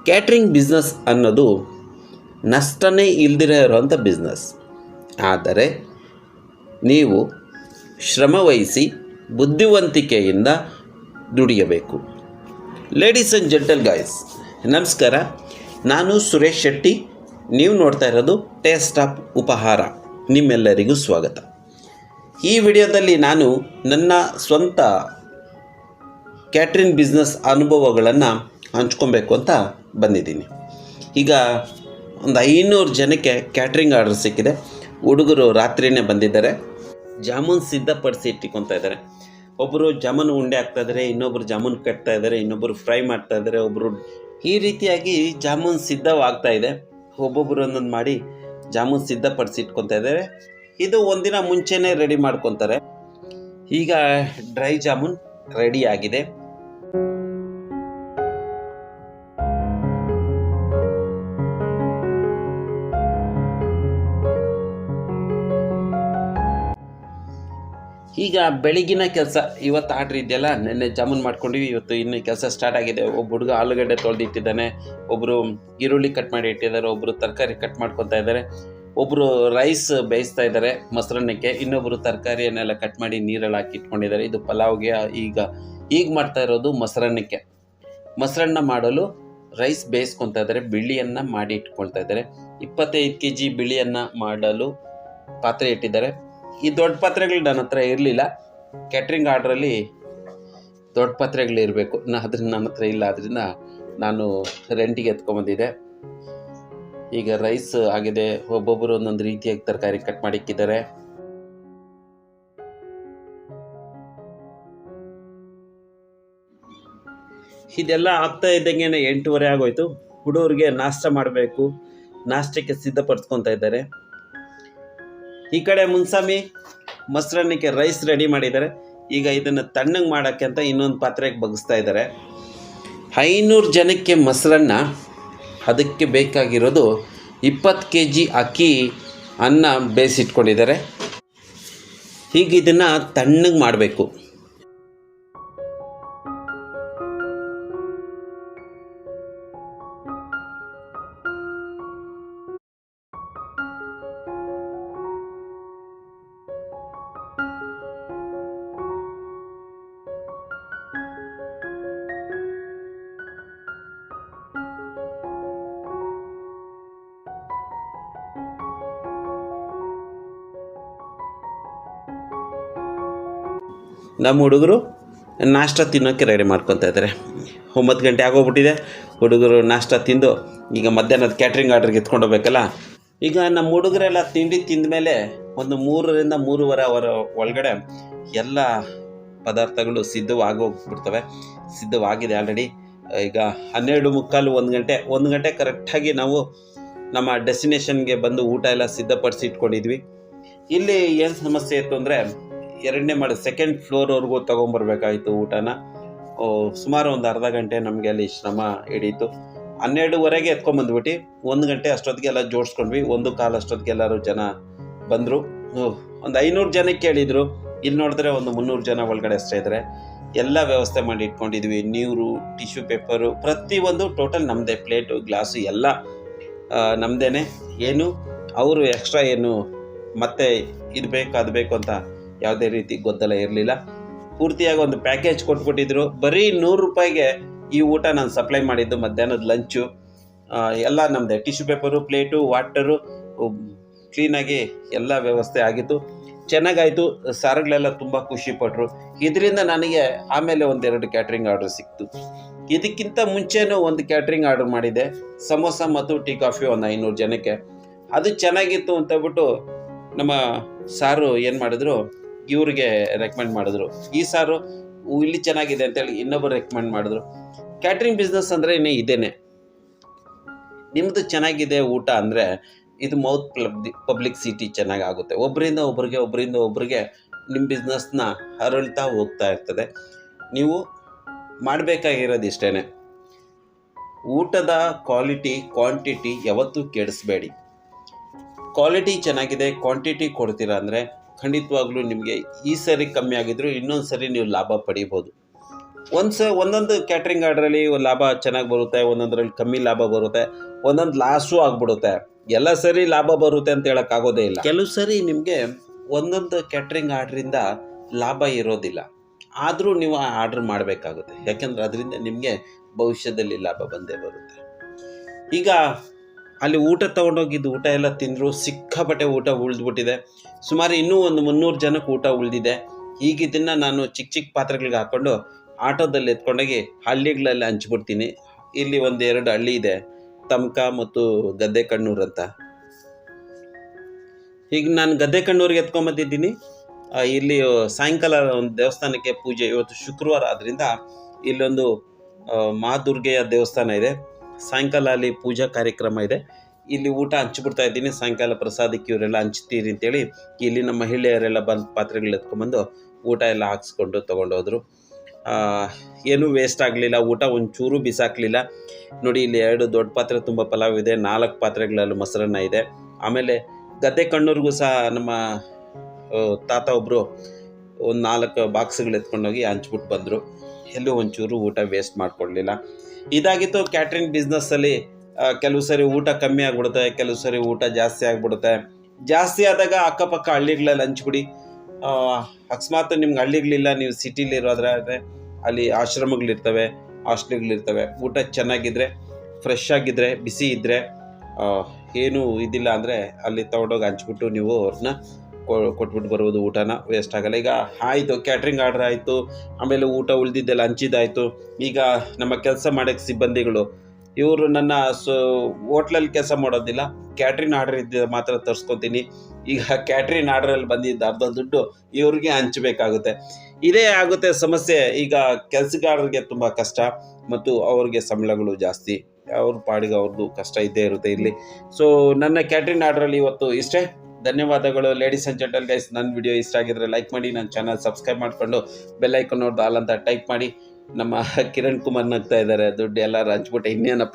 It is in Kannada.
ಕ್ಯಾಟ್ರಿಂಗ್ ಬಿಸ್ನೆಸ್ ಅನ್ನೋದು ನಷ್ಟನೇ ಇಲ್ದಿರೋ ಇರೋವಂಥ ಬಿಸ್ನೆಸ್. ಆದರೆ ನೀವು ಶ್ರಮವಹಿಸಿ ಬುದ್ಧಿವಂತಿಕೆಯಿಂದ ದುಡಿಯಬೇಕು. ಲೇಡೀಸ್ ಆ್ಯಂಡ್ ಜೆಂಟಲ್ ಗಾಯ್ಸ್, ನಮಸ್ಕಾರ. ನಾನು ಸುರೇಶ್ ಶೆಟ್ಟಿ. ನೀವು ನೋಡ್ತಾ ಇರೋದು ಟೇಸ್ಟ್ ಆಫ್ ಉಪಹಾರ. ನಿಮ್ಮೆಲ್ಲರಿಗೂ ಸ್ವಾಗತ. ಈ ವಿಡಿಯೋದಲ್ಲಿ ನಾನು ನನ್ನ ಸ್ವಂತ ಕ್ಯಾಟ್ರಿಂಗ್ ಬಿಸ್ನೆಸ್ ಅನುಭವಗಳನ್ನು ಹಂಚ್ಕೊಬೇಕು ಅಂತ ಬಂದಿದ್ದೀನಿ. ಈಗ ಒಂದು 500 ಜನಕ್ಕೆ ಕ್ಯಾಟ್ರಿಂಗ್ ಆರ್ಡರ್ ಸಿಕ್ಕಿದೆ. ಹುಡುಗರು ರಾತ್ರಿಯೇ ಬಂದಿದ್ದಾರೆ, ಜಾಮೂನ್ ಸಿದ್ಧಪಡಿಸಿ ಇಟ್ಕೊತಾ ಇದ್ದಾರೆ. ಒಬ್ಬರು ಜಾಮೂನು ಉಂಡೆ ಹಾಕ್ತಾಯಿದ್ದಾರೆ, ಇನ್ನೊಬ್ಬರು ಜಾಮೂನು ಕಟ್ತಾ ಇದ್ದಾರೆ, ಇನ್ನೊಬ್ಬರು ಫ್ರೈ ಮಾಡ್ತಾ ಇದ್ದಾರೆ, ಒಬ್ಬರು ಈ ರೀತಿಯಾಗಿ ಜಾಮೂನ್ ಸಿದ್ಧವಾಗ್ತಾ ಇದೆ. ಒಬ್ಬೊಬ್ಬರು ಒಂದೊಂದು ಮಾಡಿ ಜಾಮೂನ್ ಸಿದ್ಧಪಡಿಸಿ ಇಟ್ಕೊತಾ ಇದ್ದಾರೆ. ಇದು ಒಂದಿನ ಮುಂಚೆನೇ ರೆಡಿ ಮಾಡ್ಕೊತಾರೆ. ಈಗ ಡ್ರೈ ಜಾಮೂನ್ ರೆಡಿ ಆಗಿದೆ. ಈಗ ಬೆಳಗಿನ ಕೆಲಸ, ಇವತ್ತು ಆರ್ಡ್ರ್ ಇದೆಯಲ್ಲ, ನೆನ್ನೆ ಜಾಮೂನ್ ಮಾಡ್ಕೊಂಡಿವಿ, ಇವತ್ತು ಇನ್ನು ಕೆಲಸ ಸ್ಟಾರ್ಟ್ ಆಗಿದೆ. ಒಬ್ಬ ಹುಡುಗ ಆಲೂಗಡ್ಡೆ ತೊಳೆದಿಟ್ಟಿದ್ದಾನೆ, ಒಬ್ಬರು ಈರುಳ್ಳಿ ಕಟ್ ಮಾಡಿ ಇಟ್ಟಿದ್ದಾರೆ, ಒಬ್ಬರು ತರಕಾರಿ ಕಟ್ ಮಾಡ್ಕೊತಾ ಇದ್ದಾರೆ, ಒಬ್ಬರು ರೈಸ್ ಬೇಯಿಸ್ತಾ ಇದ್ದಾರೆ ಮೊಸರನ್ನಕ್ಕೆ, ಇನ್ನೊಬ್ಬರು ತರಕಾರಿಯನ್ನೆಲ್ಲ ಕಟ್ ಮಾಡಿ ನೀರಲ್ಲಿ ಹಾಕಿ ಇಟ್ಕೊಂಡಿದ್ದಾರೆ. ಇದು ಪಲಾವ್ಗೆ. ಈಗ ಮಾಡ್ತಾ ಇರೋದು ಮೊಸರನ್ನಕ್ಕೆ. ಮೊಸರನ್ನ ಮಾಡಲು ರೈಸ್ ಬೇಯಿಸ್ಕೊತಾ ಇದ್ದಾರೆ, ಬಿಳಿಯನ್ನು ಮಾಡಿ ಇಟ್ಕೊಳ್ತಾ ಇದ್ದಾರೆ. 25 kg ಬಿಳಿಯನ್ನು ಮಾಡಲು ಪಾತ್ರೆ ಇಟ್ಟಿದ್ದಾರೆ. ಈ ದೊಡ್ಡ ಪಾತ್ರೆಗಳು ನನ್ನ ಹತ್ರ ಇರಲಿಲ್ಲ. ಕ್ಯಾಟ್ರಿಂಗ್ ಆರ್ಡ್ರಲ್ಲಿ ದೊಡ್ಡ ಪಾತ್ರೆಗಳು ಇರಬೇಕು, ಅದರಿಂದ ನನ್ನ ಹತ್ರ ಇಲ್ಲ. ಅದರಿಂದ ನಾನು ರೆಂಟಿಗೆ ಎತ್ಕೊಂಬಂದಿದ್ದೆ. ಈಗ ರೈಸ್ ಆಗಿದೆ, ಒಬ್ಬೊಬ್ಬರು ಒಂದೊಂದು ರೀತಿಯಾಗಿ ತರಕಾರಿ ಕಟ್ ಮಾಡಿ ಇಕ್ಕಿದ್ದಾರೆ. ಇದೆಲ್ಲ ಆಗ್ತಾ ಇದ್ದಂಗೆ 8:30 ಆಗೋಯ್ತು. ಹುಡುಗರಿಗೆ ನಾಷ್ಟ ಮಾಡಬೇಕು, ನಾಷ್ಟಕ್ಕೆ ಸಿದ್ಧಪಡಿಸ್ಕೊತಾ ಇದ್ದಾರೆ. ಈ ಕಡೆ ಮುನ್ಸಾಮಿ ಮೊಸರನ್ನಕ್ಕೆ ರೈಸ್ ರೆಡಿ ಮಾಡಿದ್ದಾರೆ. ಈಗ ಇದನ್ನು ತಣ್ಣಗೆ ಮಾಡೋಕ್ಕೆ ಅಂತ ಇನ್ನೊಂದು ಪಾತ್ರೆಗೆ ಬಗ್ಗಿಸ್ತಾ ಇದ್ದಾರೆ. 500 ಜನಕ್ಕೆ ಮೊಸರನ್ನ, ಅದಕ್ಕೆ ಬೇಕಾಗಿರೋದು 20 kg ಅಕ್ಕಿ ಅನ್ನ ಬೇಯಿಸಿಟ್ಕೊಂಡಿದ್ದಾರೆ. ಹೀಗೆ ಇದನ್ನು ತಣ್ಣಗೆ ಮಾಡಬೇಕು. ನಮ್ಮ ಹುಡುಗರು ನಾಷ್ಟ ತಿನ್ನೋಕ್ಕೆ ರೆಡಿ ಮಾಡ್ಕೊತಾ ಇದ್ದಾರೆ. 9 ಗಂಟೆ ಆಗೋಗ್ಬಿಟ್ಟಿದೆ. ಹುಡುಗರು ನಾಷ್ಟ ತಿಂದು ಈಗ ಮಧ್ಯಾಹ್ನದ ಕ್ಯಾಟ್ರಿಂಗ್ ಆರ್ಡ್ರಿಗೆ ಎತ್ಕೊಂಡು ಹೋಗ್ಬೇಕಲ್ಲ. ಈಗ ನಮ್ಮ ಹುಡುಗರೆಲ್ಲ ತಿಂಡಿ ತಿಂದ ಮೇಲೆ ಒಂದು 3 ರಿಂದ 3:15 ಅವರ ಒಳಗಡೆ ಎಲ್ಲ ಪದಾರ್ಥಗಳು ಸಿದ್ಧವಾಗೋಗ್ಬಿಡ್ತವೆ. ಸಿದ್ಧವಾಗಿದೆ ಆಲ್ರೆಡಿ. ಈಗ 12:45 1 ಗಂಟೆ ಕರೆಕ್ಟಾಗಿ ನಾವು ನಮ್ಮ ಡೆಸ್ಟಿನೇಷನ್ಗೆ ಬಂದು ಊಟ ಎಲ್ಲ ಸಿದ್ಧಪಡಿಸಿ ಇಟ್ಕೊಂಡಿದ್ವಿ. ಇಲ್ಲಿ ಏನು ಸಮಸ್ಯೆ ಇತ್ತು ಅಂದರೆ, 2ನೇ ಮಾಡಿ 2nd ಫ್ಲೋರ್ವರೆಗೂ ತೊಗೊಂಬರ್ಬೇಕಾಯಿತು ಊಟನ. ಸುಮಾರು ಒಂದು ಅರ್ಧ ಗಂಟೆ ನಮಗೆ ಅಲ್ಲಿ ಶ್ರಮ ಹಿಡೀತು. 12:30ಗೆ ಎತ್ಕೊಂಬಂದ್ಬಿಟ್ಟು 1 ಗಂಟೆ ಅಷ್ಟೊತ್ತಿಗೆ ಎಲ್ಲ ಜೋಡಿಸ್ಕೊಂಡ್ವಿ. 1:15 ಅಷ್ಟೊತ್ತಿಗೆ ಎಲ್ಲರೂ ಜನ ಬಂದರು. ಒಂದು 500 ಜನಕ್ಕೆ ಹೇಳಿದರು. ಇಲ್ಲಿ ನೋಡಿದ್ರೆ ಒಂದು 300 ಜನ ಒಳಗಡೆ ಅಷ್ಟೇ ಇದ್ದಾರೆ. ಎಲ್ಲ ವ್ಯವಸ್ಥೆ ಮಾಡಿ ಇಟ್ಕೊಂಡಿದ್ವಿ. ನೀರು, ಟಿಶ್ಯೂ ಪೇಪರು, ಪ್ರತಿಯೊಂದು ಟೋಟಲ್ ನಮ್ಮದೇ. ಪ್ಲೇಟು, ಗ್ಲಾಸು ಎಲ್ಲ ನಮ್ಮದೇ. ಏನು ಅವರು ಎಕ್ಸ್ಟ್ರಾ ಏನು ಮತ್ತೆ ಇದು ಬೇಕು ಅದು ಬೇಕು ಅಂತ ಯಾವುದೇ ರೀತಿ ಗೊಂದಲ ಇರಲಿಲ್ಲ. ಪೂರ್ತಿಯಾಗಿ ಒಂದು ಪ್ಯಾಕೇಜ್ ಕೊಟ್ಬಿಟ್ಟಿದ್ರು. ಬರೀ 100 ರೂಪಾಯಿಗೆ ಈ ಊಟ ನಾನು ಸಪ್ಲೈ ಮಾಡಿದ್ದು. ಮಧ್ಯಾಹ್ನದ ಲಂಚು ಎಲ್ಲ ನಮ್ಮದೇ. ಟಿಶ್ಯೂ ಪೇಪರು, ಪ್ಲೇಟು, ವಾಟರು, ಕ್ಲೀನಾಗಿ ಎಲ್ಲ ವ್ಯವಸ್ಥೆ ಆಗಿತ್ತು. ಚೆನ್ನಾಗಾಯಿತು. ಸಾರುಗಳೆಲ್ಲ ತುಂಬ ಖುಷಿಪಟ್ಟರು. ಇದರಿಂದ ನನಗೆ ಆಮೇಲೆ 1-2 ಕ್ಯಾಟ್ರಿಂಗ್ ಆರ್ಡ್ರ್ ಸಿಕ್ತು. ಇದಕ್ಕಿಂತ ಮುಂಚೆನೂ ಒಂದು ಕ್ಯಾಟ್ರಿಂಗ್ ಆರ್ಡ್ರ್ ಮಾಡಿದ್ದೆ, ಸಮೋಸ ಮತ್ತು ಟೀ ಕಾಫಿ, ಒಂದು 500 ಜನಕ್ಕೆ. ಅದು ಚೆನ್ನಾಗಿತ್ತು ಅಂತಬಿಟ್ಟು ನಮ್ಮ ಸಾರು ಏನು ಮಾಡಿದ್ರು, ಇವ್ರಿಗೆ ರೆಕಮೆಂಡ್ ಮಾಡಿದ್ರು. ಈ ಸಾರು ಇಲ್ಲಿ ಚೆನ್ನಾಗಿದೆ ಅಂತೇಳಿ ಇನ್ನೊಬ್ಬರು ರೆಕಮೆಂಡ್ ಮಾಡಿದ್ರು. ಕ್ಯಾಟ್ರಿಂಗ್ ಬಿಸ್ನೆಸ್ ಅಂದರೆ ಇದೇನೆ. ನಿಮ್ಮದು ಚೆನ್ನಾಗಿದೆ ಊಟ ಅಂದರೆ ಇದು ಮೌತ್ ಪಬ್ಲಿಸಿಟಿ ಚೆನ್ನಾಗಾಗುತ್ತೆ. ಒಬ್ಬರಿಂದ ಒಬ್ಬರಿಗೆ ನಿಮ್ಮ ಬಿಸ್ನೆಸ್ನ ಹರಳ್ತಾ ಹೋಗ್ತಾ ಇರ್ತದೆ. ನೀವು ಮಾಡಬೇಕಾಗಿರೋದು ಇಷ್ಟೇ, ಊಟದ ಕ್ವಾಲಿಟಿ ಕ್ವಾಂಟಿಟಿ ಯಾವತ್ತೂ ಕೆಡಿಸ್ಬೇಡಿ. ಕ್ವಾಲಿಟಿ ಚೆನ್ನಾಗಿದೆ, ಕ್ವಾಂಟಿಟಿ ಕೊಡ್ತೀರಾ ಅಂದರೆ ಖಂಡಿತವಾಗ್ಲೂ ನಿಮಗೆ ಈ ಸರಿ ಕಮ್ಮಿ ಆಗಿದ್ರು ಇನ್ನೊಂದು ಸರಿ ನೀವು ಲಾಭ ಪಡಿಬೋದು. ಒಂದೊಂದು ಕ್ಯಾಟ್ರಿಂಗ್ ಆರ್ಡ್ರಲ್ಲಿ ಲಾಭ ಚೆನ್ನಾಗಿ ಬರುತ್ತೆ, ಒಂದೊಂದರಲ್ಲಿ ಕಮ್ಮಿ ಲಾಭ ಬರುತ್ತೆ, ಒಂದೊಂದು ಲಾಸು ಆಗಿಬಿಡುತ್ತೆ. ಎಲ್ಲ ಸರಿ ಲಾಭ ಬರುತ್ತೆ ಅಂತ ಹೇಳೋಕ್ಕಾಗೋದೇ ಇಲ್ಲ. ಕೆಲವು ಸರಿ ನಿಮಗೆ ಒಂದೊಂದು ಕ್ಯಾಟ್ರಿಂಗ್ ಆರ್ಡ್ರಿಂದ ಲಾಭ ಇರೋದಿಲ್ಲ, ಆದರೂ ನೀವು ಆರ್ಡ್ರ್ ಮಾಡಬೇಕಾಗುತ್ತೆ. ಯಾಕೆಂದರೆ ಅದರಿಂದ ನಿಮಗೆ ಭವಿಷ್ಯದಲ್ಲಿ ಲಾಭ ಬಂದೇ ಬರುತ್ತೆ. ಈಗ ಅಲ್ಲಿ ಊಟ ತೊಗೊಂಡೋಗಿದ್ದು ಊಟ ಎಲ್ಲ ತಿಂದರು, ಸಿಕ್ಕಾಪಟ್ಟೆ ಊಟ ಉಳಿದ್ಬಿಟ್ಟಿದೆ. ಸುಮಾರು ಇನ್ನೂ ಒಂದು 300 ಜನಕ್ಕೆ ಊಟ ಉಳಿದಿದೆ. ಈಗ ಇದನ್ನು ನಾನು ಚಿಕ್ಕ ಚಿಕ್ಕ ಪಾತ್ರೆಗಳಿಗೆ ಹಾಕ್ಕೊಂಡು ಆಟೋದಲ್ಲಿ ಎತ್ಕೊಂಡೋಗಿ ಹಳ್ಳಿಗಳಲ್ಲಿ ಹಂಚ್ಬಿಡ್ತೀನಿ. ಇಲ್ಲಿ 1-2 ಹಳ್ಳಿ ಇದೆ, ತಮ್ಕ ಮತ್ತು ಗದ್ದೆ ಕಣ್ಣೂರು ಅಂತ. ಈಗ ನಾನು ಗದ್ದೆ ಕಣ್ಣೂರಿಗೆ ಎತ್ಕೊಂಬಂದಿದ್ದೀನಿ. ಇಲ್ಲಿ ಸಾಯಂಕಾಲ ಒಂದು ದೇವಸ್ಥಾನಕ್ಕೆ ಪೂಜೆ, ಇವತ್ತು ಶುಕ್ರವಾರ ಆದ್ದರಿಂದ ಇಲ್ಲೊಂದು ಮಹಾದುರ್ಗೆಯ ದೇವಸ್ಥಾನ ಇದೆ. ಸಾಯಂಕಾಲ ಅಲ್ಲಿ ಪೂಜಾ ಕಾರ್ಯಕ್ರಮ ಇದೆ. ಇಲ್ಲಿ ಊಟ ಹಂಚ್ಬಿಡ್ತಾ ಇದ್ದೀನಿ. ಸಾಯಂಕಾಲ ಪ್ರಸಾದಕ್ಕೆ ಇವರೆಲ್ಲ ಹಂಚ್ತೀರಿ ಅಂತೇಳಿ ಇಲ್ಲಿನ ಮಹಿಳೆಯರೆಲ್ಲ ಬಂದು ಪಾತ್ರೆಗಳು ಎತ್ಕೊಂಡ್ಬಂದು ಊಟ ಎಲ್ಲ ಹಾಕ್ಸ್ಕೊಂಡು ತೊಗೊಂಡೋದ್ರು. ಏನೂ ವೇಸ್ಟ್ ಆಗಲಿಲ್ಲ, ಊಟ ಒಂಚೂರು ಬಿಸಾಕಲಿಲ್ಲ. ನೋಡಿ, ಇಲ್ಲಿ 2 ದೊಡ್ಡ ಪಾತ್ರೆ ತುಂಬ ಪಲಾವ್ ಇದೆ, 4 ಪಾತ್ರೆಗಳಲ್ಲಿ ಮೊಸರನ್ನ ಇದೆ. ಆಮೇಲೆ ಗದ್ದೆ ಕಣ್ಣೂರಿಗೂ ಸಹ ನಮ್ಮ ತಾತ ಒಬ್ಬರು ಒಂದು 4 ಬಾಕ್ಸ್ಗಳು ಎತ್ಕೊಂಡೋಗಿ ಹಂಚ್ಬಿಟ್ಟು ಬಂದರು. ಎಲ್ಲೂ ಒಂಚೂರು ಊಟ ವೇಸ್ಟ್ ಮಾಡಿಕೊಡ್ಲಿಲ್ಲ. ಇದಾಗಿತ್ತು ಕ್ಯಾಟ್ರಿಂಗ್ ಬಿಸ್ನೆಸ್ಸಲ್ಲಿ. ಕೆಲವು ಸರಿ ಊಟ ಕಮ್ಮಿ ಆಗಿಬಿಡುತ್ತೆ, ಕೆಲವು ಸರಿ ಊಟ ಜಾಸ್ತಿ ಆಗಿಬಿಡುತ್ತೆ. ಜಾಸ್ತಿ ಆದಾಗ ಅಕ್ಕಪಕ್ಕ ಹಳ್ಳಿಗಳಲ್ಲಿ ಹಂಚ್ಬಿಡಿ. ಅಕಸ್ಮಾತ್ ನಿಮ್ಗೆ ಹಳ್ಳಿಗಳಿಲ್ಲ, ನೀವು ಸಿಟಿಲಿರೋದ್ರೆ ಅಲ್ಲಿ ಆಶ್ರಮಗಳಿರ್ತವೆ, ಹಾಸ್ಟೆಲ್ಗಳಿರ್ತವೆ. ಊಟ ಚೆನ್ನಾಗಿದ್ದರೆ, ಫ್ರೆಶ್ ಆಗಿದ್ದರೆ, ಬಿಸಿ ಇದ್ದರೆ, ಏನೂ ಇದಿಲ್ಲ ಅಂದರೆ ಅಲ್ಲಿ ತೊಗೊಂಡೋಗಿ ಹಂಚ್ಬಿಟ್ಟು ನೀವು ಅವ್ರನ್ನ ಕೊಟ್ಬಿಟ್ಟು ಬರ್ಬೋದು. ಊಟನ ವೇಸ್ಟ್ ಆಗೋಲ್ಲ. ಈಗ ಆಯಿತು, ಕ್ಯಾಟ್ರಿಂಗ್ ಆರ್ಡ್ರ್ ಆಯಿತು, ಆಮೇಲೆ ಊಟ ಉಳಿದಿದ್ದೆಲ್ಲ ಹಂಚಿದ್ದಾಯಿತು. ಈಗ ನಮ್ಮ ಕೆಲಸ ಮಾಡೋಕ್ಕೆ ಸಿಬ್ಬಂದಿಗಳು ಇವರು ನನ್ನ ಹೋಟ್ಲಲ್ಲಿ ಕೆಲಸ ಮಾಡೋದಿಲ್ಲ, ಕ್ಯಾಟ್ರಿಂಗ್ ಆರ್ಡ್ರ್ ಇದ್ದ ಮಾತ್ರ ತರಿಸ್ಕೊತೀನಿ. ಈಗ ಕ್ಯಾಟ್ರಿಂಗ್ ಆರ್ಡ್ರಲ್ಲಿ ಬಂದಿದ್ದ ಅರ್ಧ ದುಡ್ಡು ಇವ್ರಿಗೆ ಹಂಚಬೇಕಾಗುತ್ತೆ. ಇದೇ ಆಗುತ್ತೆ ಸಮಸ್ಯೆ. ಈಗ ಕೆಲಸಗಾರರಿಗೆ ತುಂಬ ಕಷ್ಟ ಮತ್ತು ಅವ್ರಿಗೆ ಸಂಬಳಗಳು ಜಾಸ್ತಿ, ಅವ್ರ ಪಾಡಿಗೆ ಅವ್ರದ್ದು ಕಷ್ಟ ಇದ್ದೇ ಇರುತ್ತೆ ಇಲ್ಲಿ. ಸೊ ನನ್ನ ಕ್ಯಾಟ್ರಿಂಗ್ ಆರ್ಡ್ರಲ್ಲಿ ಇವತ್ತು ಇಷ್ಟೇ. ಧನ್ಯವಾದಗಳು ಲೇಡೀಸ್ ಆ್ಯಂಡ್ ಜೆಂಟಲ್ ಗೈಸ್. ನನ್ನ ವಿಡಿಯೋ ಇಷ್ಟ ಆಗಿದ್ರೆ ಲೈಕ್ ಮಾಡಿ, ನನ್ನ ಚಾನಲ್ ಸಬ್ಸ್ಕ್ರೈಬ್ ಮಾಡಿಕೊಂಡು ಬೆಲ್ ಐಕಾನ್ ನೋಡ್ದು ಆಲ್ ಅಂತ ಟೈಪ್ ಮಾಡಿ. ನಮ್ಮ ಕಿರಣ್ ಕುಮಾರ್ ನಗ್ತಾ ಇದ್ದಾರೆ, ದುಡ್ಡು ಎಲ್ಲರೂ ಹಂಚ್ಬಿಟ್ಟೆ ಇನ್ನೇನಪ್ಪ